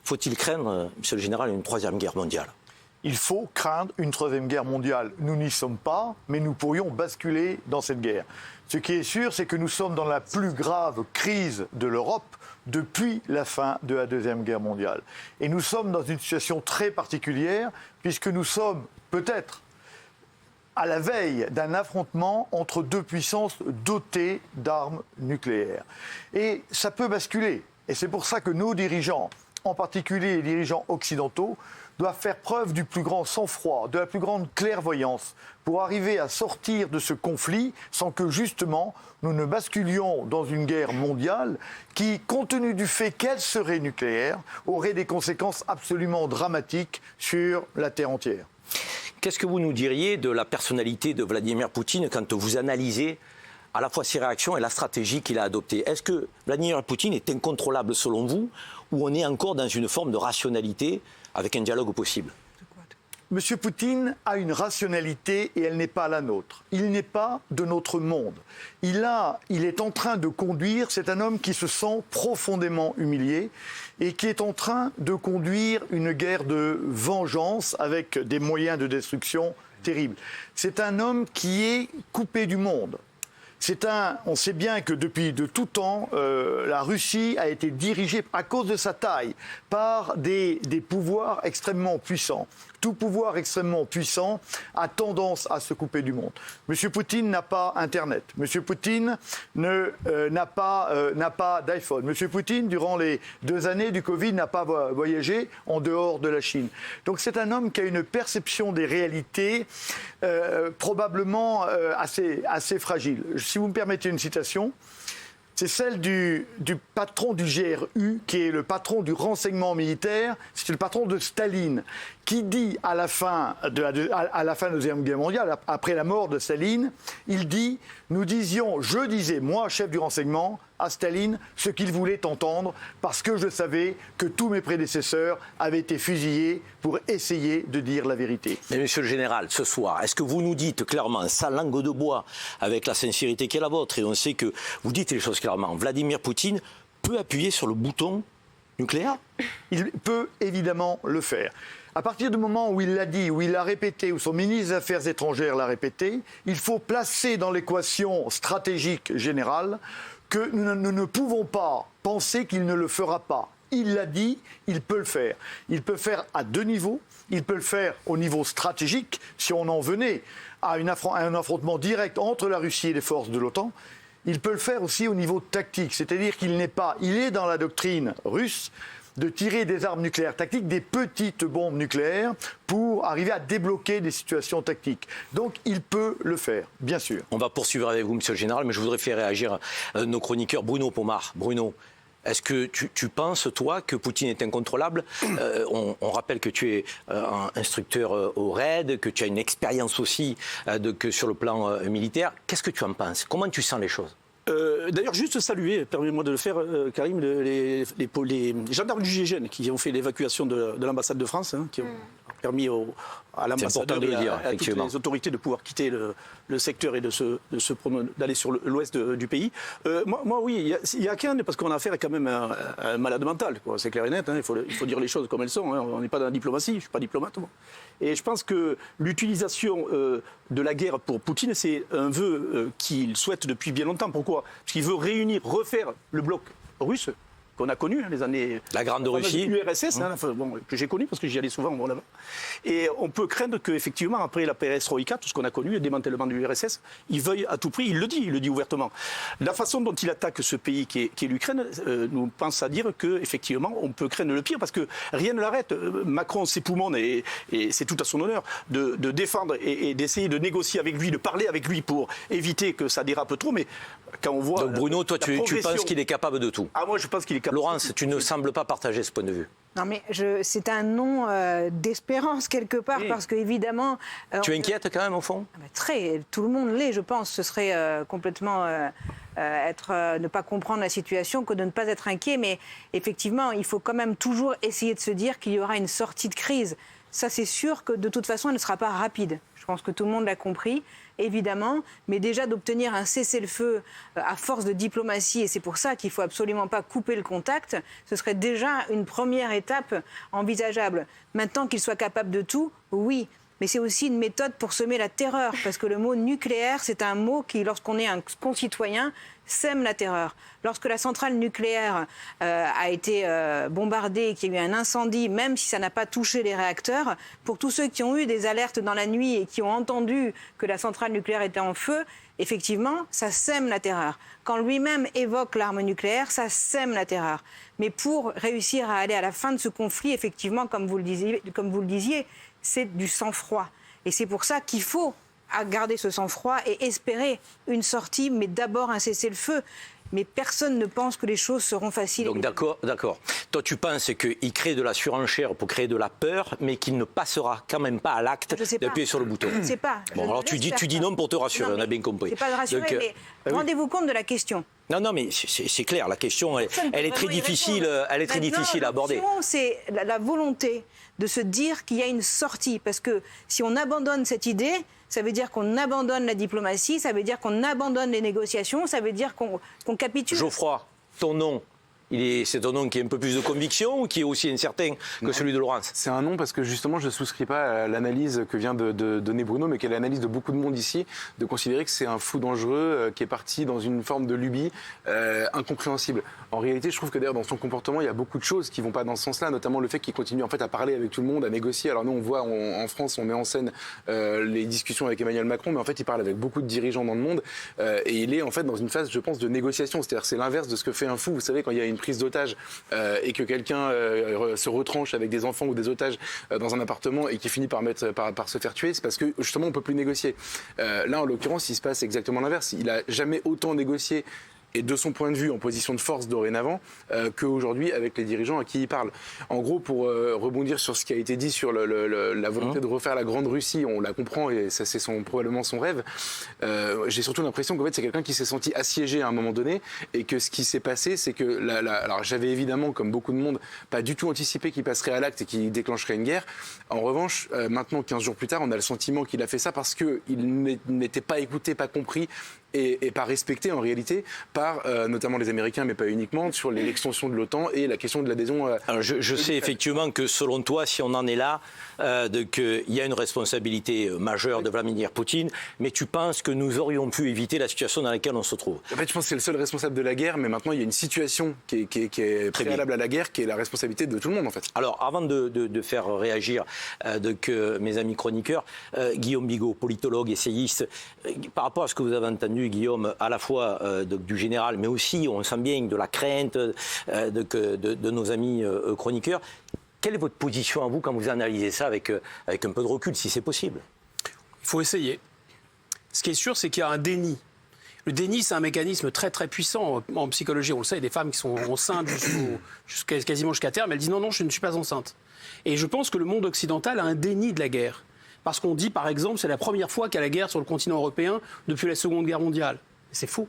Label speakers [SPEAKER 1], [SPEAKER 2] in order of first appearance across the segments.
[SPEAKER 1] Faut-il craindre, monsieur le général, une troisième guerre mondiale ?
[SPEAKER 2] Il faut craindre une troisième guerre mondiale. Nous n'y sommes pas, mais nous pourrions basculer dans cette guerre. Ce qui est sûr, c'est que nous sommes dans la plus grave crise de l'Europe depuis la fin de la Deuxième Guerre mondiale. Et nous sommes dans une situation très particulière, puisque nous sommes peut-être à la veille d'un affrontement entre deux puissances dotées d'armes nucléaires. Et ça peut basculer. Et c'est pour ça que nos dirigeants, en particulier les dirigeants occidentaux, doivent faire preuve du plus grand sang-froid, de la plus grande clairvoyance pour arriver à sortir de ce conflit sans que justement nous ne basculions dans une guerre mondiale qui, compte tenu du fait qu'elle serait nucléaire, aurait des conséquences absolument dramatiques sur la terre entière.
[SPEAKER 1] Qu'est-ce que vous nous diriez de la personnalité de Vladimir Poutine quand vous analysez à la fois ses réactions et la stratégie qu'il a adoptée? Est-ce que Vladimir Poutine est incontrôlable selon vous, ou on est encore dans une forme de rationalité avec un dialogue possible?
[SPEAKER 2] Monsieur Poutine a une rationalité et elle n'est pas la nôtre. Il n'est pas de notre monde. Il est en train de conduire, c'est un homme qui se sent profondément humilié et qui est en train de conduire une guerre de vengeance avec des moyens de destruction terribles. C'est un homme qui est coupé du monde. On sait bien que depuis de tout temps, la Russie a été dirigée, à cause de sa taille, par des pouvoirs extrêmement puissants. Tout pouvoir extrêmement puissant a tendance à se couper du monde. M. Poutine n'a pas Internet. M. Poutine n'a pas d'iPhone. M. Poutine, durant les 2 années du Covid, n'a pas voyagé en dehors de la Chine. Donc c'est un homme qui a une perception des réalités probablement assez fragile. Si vous me permettez une citation, c'est celle du patron du GRU, qui est le patron du renseignement militaire, c'est le patron de Staline, qui dit à la fin de la Deuxième Guerre mondiale, après la mort de Staline, il dit « Je disais, moi, chef du renseignement, à Staline, ce qu'il voulait entendre, parce que je savais que tous mes prédécesseurs avaient été fusillés pour essayer de dire la vérité. »
[SPEAKER 1] Mais monsieur le général, ce soir, est-ce que vous nous dites clairement, sa langue de bois, avec la sincérité qui est la vôtre, et on sait que vous dites les choses clairement, Vladimir Poutine peut appuyer sur le bouton nucléaire?
[SPEAKER 2] Il peut évidemment le faire. À partir du moment où il l'a dit, où il l'a répété, où son ministre des Affaires étrangères l'a répété, il faut placer dans l'équation stratégique générale que nous ne pouvons pas penser qu'il ne le fera pas. Il l'a dit, il peut le faire. Il peut le faire à 2 niveaux. Il peut le faire au niveau stratégique, si on en venait à un affrontement direct entre la Russie et les forces de l'OTAN. Il peut le faire aussi au niveau tactique, c'est-à-dire qu'il est dans la doctrine russe de tirer des armes nucléaires tactiques, des petites bombes nucléaires, pour arriver à débloquer des situations tactiques. Donc il peut le faire, bien sûr.
[SPEAKER 1] On va poursuivre avec vous, monsieur le général, mais je voudrais faire réagir nos chroniqueurs. Bruno Pomar. Bruno, est-ce que tu penses, toi, que Poutine est incontrôlable? On rappelle que tu es un instructeur au RAID, que tu as une expérience aussi que sur le plan militaire. Qu'est-ce que tu en penses? Comment tu sens les choses?
[SPEAKER 3] D'ailleurs, juste saluer, permets-moi de le faire, Karim, les gendarmes du GIGN qui ont fait l'évacuation de l'ambassade de France, qui ont permis à l'ambassadeur et à toutes les autorités de pouvoir quitter le secteur et d'aller sur l'ouest du pays. Moi, oui, il y a qu'un, parce qu'on a affaire quand même à un malade mental, c'est clair et net, il faut dire les choses comme elles sont, on n'est pas dans la diplomatie, je ne suis pas diplomate, moi. Et je pense que l'utilisation de la guerre pour Poutine, c'est un vœu qu'il souhaite depuis bien longtemps. Pourquoi? Parce qu'il veut refaire le bloc russe qu'on a connu, les années...
[SPEAKER 1] La Grande Russie.
[SPEAKER 3] L'URSS, que j'ai connu parce que j'y allais souvent là-bas. Et on peut craindre qu'effectivement, après la perestroïka, tout ce qu'on a connu, le démantèlement de l'URSS, il veuille à tout prix, il le dit ouvertement. La façon dont il attaque ce pays qui est l'Ukraine nous pense à dire qu'effectivement, on peut craindre le pire parce que rien ne l'arrête. Macron s'époumonne, et c'est tout à son honneur, de défendre et d'essayer de négocier avec lui, de parler avec lui pour éviter que ça dérape trop, mais quand on voit...
[SPEAKER 1] Donc Bruno, toi, tu penses qu'il est capable de tout?
[SPEAKER 3] Ah, moi, je pense qu'il est capable.
[SPEAKER 1] Laurence, tu ne sembles pas partager ce point de vue.
[SPEAKER 4] Non, mais c'est un nom d'espérance quelque part, oui. Parce qu'évidemment...
[SPEAKER 1] Tu es inquiète quand même, au fond?
[SPEAKER 4] Très, tout le monde l'est, je pense. Ce serait complètement ne pas comprendre la situation que de ne pas être inquiet. Mais effectivement, il faut quand même toujours essayer de se dire qu'il y aura une sortie de crise. ça c'est sûr que de toute façon, elle ne sera pas rapide. Je pense que tout le monde l'a compris, évidemment. Mais déjà d'obtenir un cessez-le-feu à force de diplomatie, et c'est pour ça qu'il ne faut absolument pas couper le contact, ce serait déjà une première étape envisageable. Maintenant qu'il soit capable de tout, oui. Mais c'est aussi une méthode pour semer la terreur, parce que le mot nucléaire, c'est un mot qui, lorsqu'on est un concitoyen, sème la terreur. Lorsque la centrale nucléaire a été bombardée, qu'il y a eu un incendie, même si ça n'a pas touché les réacteurs, pour tous ceux qui ont eu des alertes dans la nuit et qui ont entendu que la centrale nucléaire était en feu, effectivement, ça sème la terreur. Quand lui-même évoque l'arme nucléaire, ça sème la terreur. Mais pour réussir à aller à la fin de ce conflit, effectivement, comme vous le disiez, c'est du sang-froid. Et c'est pour ça qu'il faut garder ce sang-froid et espérer une sortie, mais d'abord un cessez-le-feu. Mais personne ne pense que les choses seront faciles.
[SPEAKER 1] Donc d'accord. Toi, tu penses qu'il crée de la surenchère pour créer de la peur, mais qu'il ne passera quand même pas à l'acte d'appuyer sur le bouton.
[SPEAKER 4] Je ne sais pas.
[SPEAKER 1] Bon, alors tu dis non pour te rassurer, on a bien compris.
[SPEAKER 4] C'est pas de rassurer, donc, mais rendez-vous compte de la question.
[SPEAKER 1] Non, mais c'est clair, la question, elle est très difficile à aborder.
[SPEAKER 4] C'est la volonté de se dire qu'il y a une sortie. Parce que si on abandonne cette idée, ça veut dire qu'on abandonne la diplomatie, ça veut dire qu'on abandonne les négociations, ça veut dire qu'on capitule.
[SPEAKER 1] Geoffroy, ton nom, c'est un nom qui a un peu plus de conviction ou qui est aussi incertain que celui de Laurence?
[SPEAKER 5] C'est un nom parce que justement je ne souscris pas à l'analyse que vient de donner Bruno, mais qui est l'analyse de beaucoup de monde ici, de considérer que c'est un fou dangereux qui est parti dans une forme de lubie incompréhensible. En réalité, je trouve que d'ailleurs dans son comportement, il y a beaucoup de choses qui ne vont pas dans ce sens-là, notamment le fait qu'il continue en fait à parler avec tout le monde, à négocier. Alors nous, on voit en France, on met en scène les discussions avec Emmanuel Macron, mais en fait, il parle avec beaucoup de dirigeants dans le monde et il est en fait dans une phase, je pense, de négociation. C'est-à-dire c'est l'inverse de ce que fait un fou. Vous savez, quand il y a une prise d'otage et que quelqu'un se retranche avec des enfants ou des otages dans un appartement et qui finit par se faire tuer, c'est parce que justement on peut plus négocier. Là, en l'occurrence, il se passe exactement l'inverse. Il a jamais autant négocié. Et de son point de vue en position de force dorénavant qu'aujourd'hui avec les dirigeants à qui il parle. En gros, pour rebondir sur ce qui a été dit sur la volonté de refaire la Grande Russie, on la comprend et ça c'est probablement son rêve. J'ai surtout l'impression qu'en fait c'est quelqu'un qui s'est senti assiégé à un moment donné et que ce qui s'est passé, c'est que alors j'avais évidemment, comme beaucoup de monde, pas du tout anticipé qu'il passerait à l'acte et qu'il déclencherait une guerre. En revanche, maintenant 15 jours plus tard, on a le sentiment qu'il a fait ça parce qu'il n'était pas écouté, pas compris et pas respecté en réalité par notamment les Américains, mais pas uniquement, sur l'extension de l'OTAN et la question de l'adhésion.
[SPEAKER 1] Alors je sais effectivement que selon toi, si on en est là, qu'il y a une responsabilité majeure de Vladimir Poutine, mais tu penses que nous aurions pu éviter la situation dans laquelle on se trouve?
[SPEAKER 5] En fait, je pense que c'est le seul responsable de la guerre, mais maintenant il y a une situation qui est préalable à la guerre, qui est la responsabilité de tout le monde en fait.
[SPEAKER 1] Alors avant de faire réagir mes amis chroniqueurs, Guillaume Bigot, politologue, essayiste, par rapport à ce que vous avez entendu, Guillaume, à la fois du général, mais aussi, on sent bien, de la crainte de nos amis chroniqueurs. Quelle est votre position à vous quand vous analysez ça avec un peu de recul, si c'est possible?
[SPEAKER 6] Il faut essayer. Ce qui est sûr, c'est qu'il y a un déni. Le déni, c'est un mécanisme très très puissant en psychologie. On le sait, il y a des femmes qui sont enceintes quasiment jusqu'à terme, elles disent non, je ne suis pas enceinte. Et je pense que le monde occidental a un déni de la guerre. Parce qu'on dit, par exemple, c'est la première fois qu'il y a la guerre sur le continent européen depuis la Seconde Guerre mondiale. C'est faux.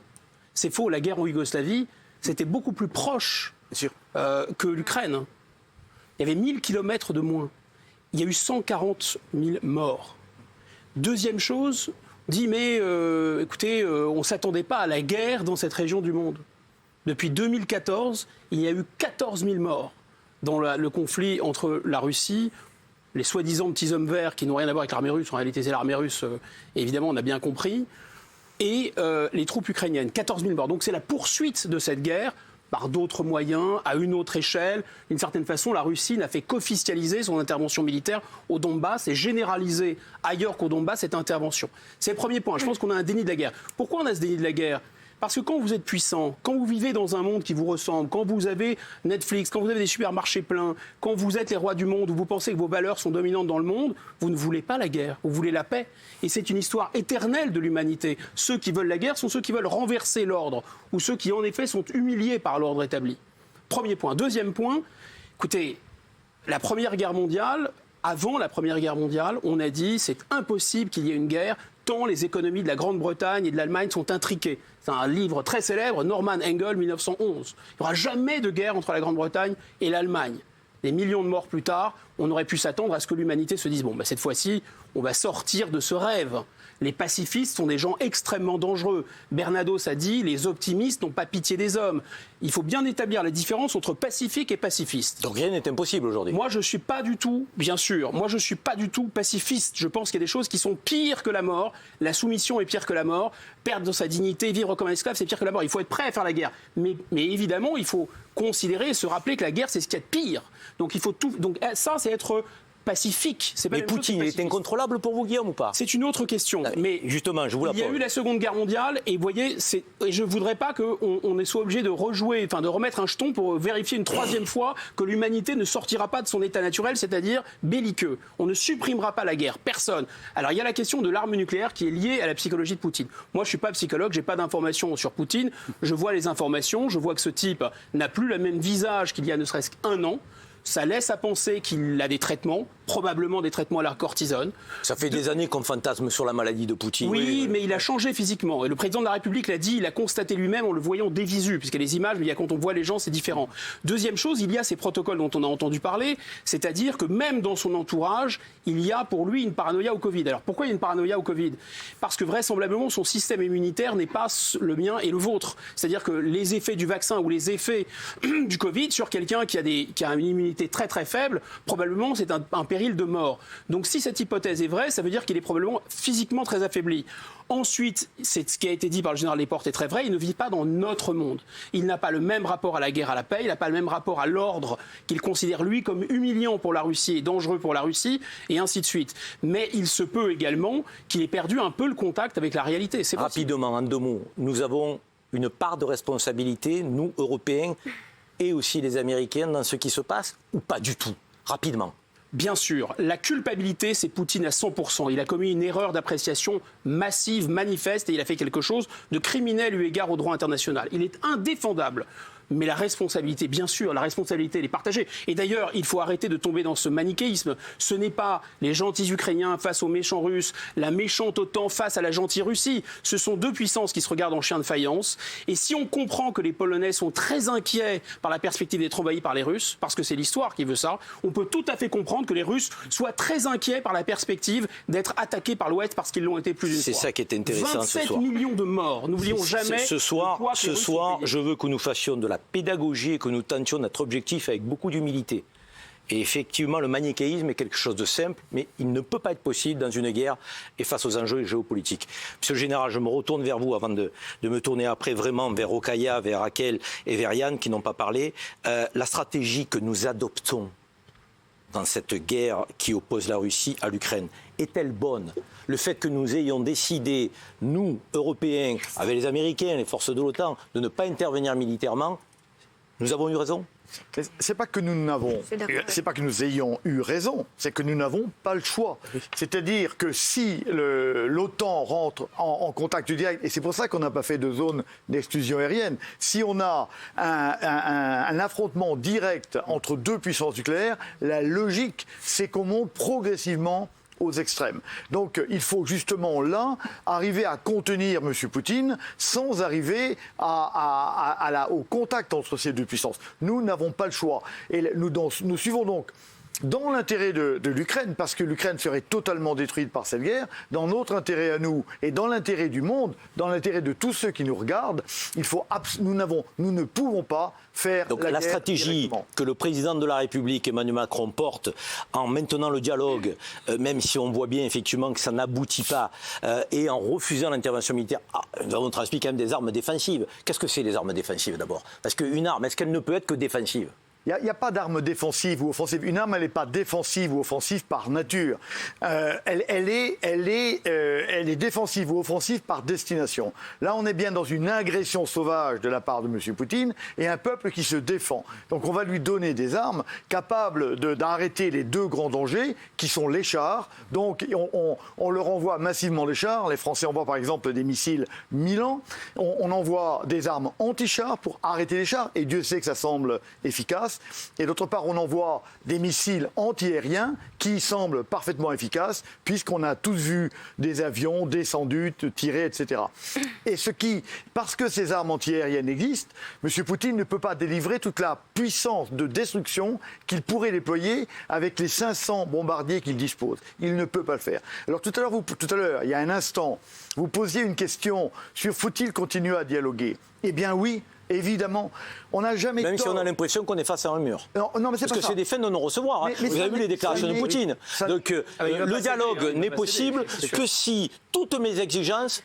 [SPEAKER 6] C'est faux. La guerre en Yougoslavie, c'était beaucoup plus proche que l'Ukraine. Il y avait 1000 kilomètres de moins. Il y a eu 140 000 morts. Deuxième chose, on dit, mais écoutez, on ne s'attendait pas à la guerre dans cette région du monde. Depuis 2014, il y a eu 14 000 morts dans le conflit entre la Russie, les soi-disant petits hommes verts qui n'ont rien à voir avec l'armée russe, en réalité c'est l'armée russe, évidemment on a bien compris, et les troupes ukrainiennes, 14 000 morts. Donc c'est la poursuite de cette guerre par d'autres moyens, à une autre échelle. D'une certaine façon, la Russie n'a fait qu'officialiser son intervention militaire au Donbass et généraliser ailleurs qu'au Donbass cette intervention. C'est le premier point. Je pense qu'on a un déni de la guerre. Pourquoi on a ce déni de la guerre ? Parce que quand vous êtes puissant, quand vous vivez dans un monde qui vous ressemble, quand vous avez Netflix, quand vous avez des supermarchés pleins, quand vous êtes les rois du monde, où vous pensez que vos valeurs sont dominantes dans le monde, vous ne voulez pas la guerre, vous voulez la paix. Et c'est une histoire éternelle de l'humanité. Ceux qui veulent la guerre sont ceux qui veulent renverser l'ordre, ou ceux qui en effet sont humiliés par l'ordre établi. Premier point. Deuxième point, écoutez, la Première Guerre mondiale, avant la Première Guerre mondiale, on a dit c'est impossible qu'il y ait une guerre tant les économies de la Grande-Bretagne et de l'Allemagne sont intriquées. C'est un livre très célèbre, Norman Engel, 1911. Il n'y aura jamais de guerre entre la Grande-Bretagne et l'Allemagne. des millions de morts plus tard, on aurait pu s'attendre à ce que l'humanité se dise, bon, bah, cette fois-ci, on va sortir de ce rêve. Les pacifistes sont des gens extrêmement dangereux. Bernados a dit, les optimistes n'ont pas pitié des hommes. Il faut bien établir la différence entre pacifique et pacifiste.
[SPEAKER 1] Donc rien n'est impossible aujourd'hui.
[SPEAKER 6] Moi, je ne suis pas du tout, bien sûr, moi je ne suis pas du tout pacifiste. Je pense qu'il y a des choses qui sont pires que la mort. La soumission est pire que la mort. Perdre sa dignité, vivre comme un esclave, c'est pire que la mort. Il faut être prêt à faire la guerre. Mais évidemment, il faut considérer et se rappeler que la guerre, c'est ce qu'il y a de pire. Donc il faut tout. Donc ça, c'est être pacifique. C'est pas
[SPEAKER 1] mais Poutine est incontrôlable pour vous, Guillaume, ou pas?
[SPEAKER 6] C'est une autre question. Mais
[SPEAKER 1] justement, je vous la pose.
[SPEAKER 6] Il y a eu la Seconde Guerre mondiale et vous voyez, et je ne voudrais pas qu'on soit obligé de rejouer, enfin de remettre un jeton pour vérifier une troisième fois que l'humanité ne sortira pas de son état naturel, c'est-à-dire belliqueux. On ne supprimera pas la guerre, personne. Alors il y a la question de l'arme nucléaire qui est liée à la psychologie de Poutine. Moi, je ne suis pas psychologue, je n'ai pas d'informations sur Poutine. Je vois les informations, je vois que ce type n'a plus le même visage qu'il y a ne serait-ce qu'un an. Ça laisse à penser qu'il a des traitements, probablement des traitements à la cortisone.
[SPEAKER 1] Ça fait des années qu'on fantasme sur la maladie de Poutine.
[SPEAKER 6] Oui, mais il a changé physiquement. Et le président de la République l'a dit, il a constaté lui-même en le voyant des visus, puisqu'il y a les images, mais quand on voit les gens, c'est différent. Deuxième chose, il y a ces protocoles dont on a entendu parler, c'est-à-dire que même dans son entourage, il y a pour lui une paranoïa au Covid. Alors pourquoi il y a une paranoïa au Covid? Parce que vraisemblablement, son système immunitaire n'est pas le mien et le vôtre. C'est-à-dire que les effets du vaccin ou les effets du Covid sur quelqu'un qui a une immunité très très faible, probablement c'est un péril de mort. Donc si cette hypothèse est vraie, ça veut dire qu'il est probablement physiquement très affaibli. Ensuite, c'est ce qui a été dit par le général Desportes est très vrai, il ne vit pas dans notre monde. Il n'a pas le même rapport à la guerre, à la paix, il n'a pas le même rapport à l'ordre qu'il considère lui comme humiliant pour la Russie et dangereux pour la Russie, et ainsi de suite. Mais il se peut également qu'il ait perdu un peu le contact avec la réalité. C'est
[SPEAKER 1] rapidement, en deux mots, nous avons une part de responsabilité, nous, Européens, et aussi les Américains, dans ce qui se passe, ou pas du tout? Rapidement.
[SPEAKER 6] Bien sûr, la culpabilité, c'est Poutine à 100%. Il a commis une erreur d'appréciation massive, manifeste, et il a fait quelque chose de criminel eu égard au droit international. Il est indéfendable. Mais la responsabilité, bien sûr, la responsabilité, elle est partagée. Et d'ailleurs, il faut arrêter de tomber dans ce manichéisme. Ce n'est pas les gentils Ukrainiens face aux méchants Russes, la méchante OTAN face à la gentille Russie. Ce sont deux puissances qui se regardent en chien de faïence. Et si on comprend que les Polonais sont très inquiets par la perspective d'être envahis par les Russes, parce que c'est l'histoire qui veut ça, on peut tout à fait comprendre que les Russes soient très inquiets par la perspective d'être attaqués par l'Ouest parce qu'ils l'ont été plus d'une fois.
[SPEAKER 1] C'est ça qui est intéressant ce soir.
[SPEAKER 6] 27 millions de morts. N'oublions jamais.
[SPEAKER 1] Ce soir, je veux que nous fassions de la pédagogie et que nous tentions notre objectif avec beaucoup d'humilité. Et effectivement, le manichéisme est quelque chose de simple, mais il ne peut pas être possible dans une guerre et face aux enjeux géopolitiques. Monsieur le Général, je me retourne vers vous avant de me tourner après vraiment vers Rokhaya, vers Raquel et vers Yann qui n'ont pas parlé. La stratégie que nous adoptons dans cette guerre qui oppose la Russie à l'Ukraine, est-elle bonne? Le fait que nous ayons décidé, nous, Européens, avec les Américains, les forces de l'OTAN, de ne pas intervenir militairement, nous avons eu raison?
[SPEAKER 2] C'est pas que nous ayons eu raison, c'est que nous n'avons pas le choix. C'est-à-dire que si l'OTAN rentre en contact direct, et c'est pour ça qu'on n'a pas fait de zone d'exclusion aérienne, si on a un affrontement direct entre deux puissances nucléaires, la logique, c'est qu'on monte progressivement aux extrêmes. Donc il faut justement là arriver à contenir M. Poutine sans arriver au contact entre ces deux puissances. Nous n'avons pas le choix. Et nous suivons donc dans l'intérêt de l'Ukraine, parce que l'Ukraine serait totalement détruite par cette guerre, dans notre intérêt à nous et dans l'intérêt du monde, dans l'intérêt de tous ceux qui nous regardent, nous ne pouvons pas faire
[SPEAKER 1] donc la stratégie que le président de la République, Emmanuel Macron, porte en maintenant le dialogue, même si on voit bien effectivement que ça n'aboutit pas, et en refusant l'intervention militaire, nous avons transmis quand même des armes défensives. Qu'est-ce que c'est les armes défensives d'abord? Parce qu'une arme, est-ce qu'elle ne peut être que défensive?
[SPEAKER 2] Il n'y a pas d'arme défensive ou offensive. Une arme, elle n'est pas défensive ou offensive par nature. Elle est défensive ou offensive par destination. Là, on est bien dans une agression sauvage de la part de M. Poutine et un peuple qui se défend. Donc on va lui donner des armes capables d'arrêter les deux grands dangers qui sont les chars. Donc on leur envoie massivement les chars. Les Français envoient par exemple des missiles Milan. On envoie des armes anti-chars pour arrêter les chars. Et Dieu sait que ça semble efficace. efficace. Et d'autre part, on envoie des missiles antiaériens qui semblent parfaitement efficaces, puisqu'on a tous vu des avions descendus, tirés, etc. Et parce que ces armes antiaériennes existent, M. Poutine ne peut pas délivrer toute la puissance de destruction qu'il pourrait déployer avec les 500 bombardiers qu'il dispose. Il ne peut pas le faire. Alors tout à l'heure, il y a un instant, vous posiez une question sur faut-il continuer à dialoguer ? Eh bien oui. Évidemment, on n'a jamais
[SPEAKER 1] Même si on a l'impression qu'on est face à un mur.
[SPEAKER 2] Non, mais c'est
[SPEAKER 1] parce que c'est des fins de non-recevoir. Hein. Vous avez vu les déclarations de Poutine. Donc le dialogue n'est possible que si toutes mes exigences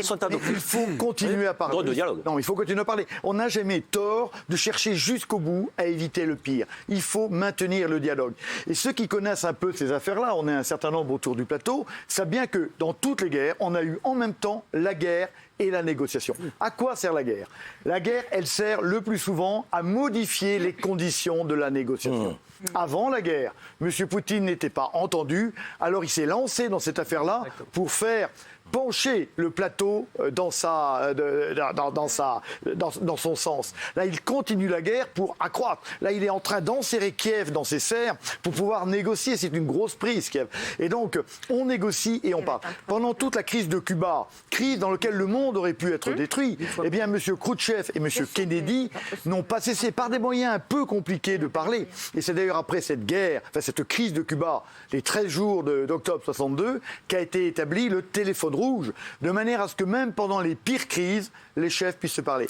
[SPEAKER 1] sont adoptées.
[SPEAKER 2] Il faut continuer à parler.
[SPEAKER 1] Droit de dialogue.
[SPEAKER 2] Non, il faut continuer à parler. On n'a jamais tort de chercher jusqu'au bout à éviter le pire. Il faut maintenir le dialogue. Et ceux qui connaissent un peu ces affaires-là, on est un certain nombre autour du plateau, savent bien que dans toutes les guerres, on a eu en même temps la guerre et la négociation. À quoi sert la guerre ? La guerre, elle sert le plus souvent à modifier les conditions de la négociation. Avant la guerre, M. Poutine n'était pas entendu, alors il s'est lancé dans cette affaire-là pour faire pencher le plateau dans son sens. Là, il continue la guerre pour accroître. Là, il est en train d'enserrer Kiev dans ses serres pour pouvoir négocier. C'est une grosse prise, Kiev. Et donc, on négocie et on part. Pendant toute la crise de Cuba, crise dans laquelle le monde aurait pu être détruit, eh bien, M. Khrouchtchev et M. Kennedy n'ont pas cessé, par des moyens un peu compliqués, de parler. Et c'est d'ailleurs après cette guerre, cette crise de Cuba, les 13 jours d'octobre 62, qu'a été établi le téléphone rouge, de manière à ce que même pendant les pires crises, les chefs puissent se parler.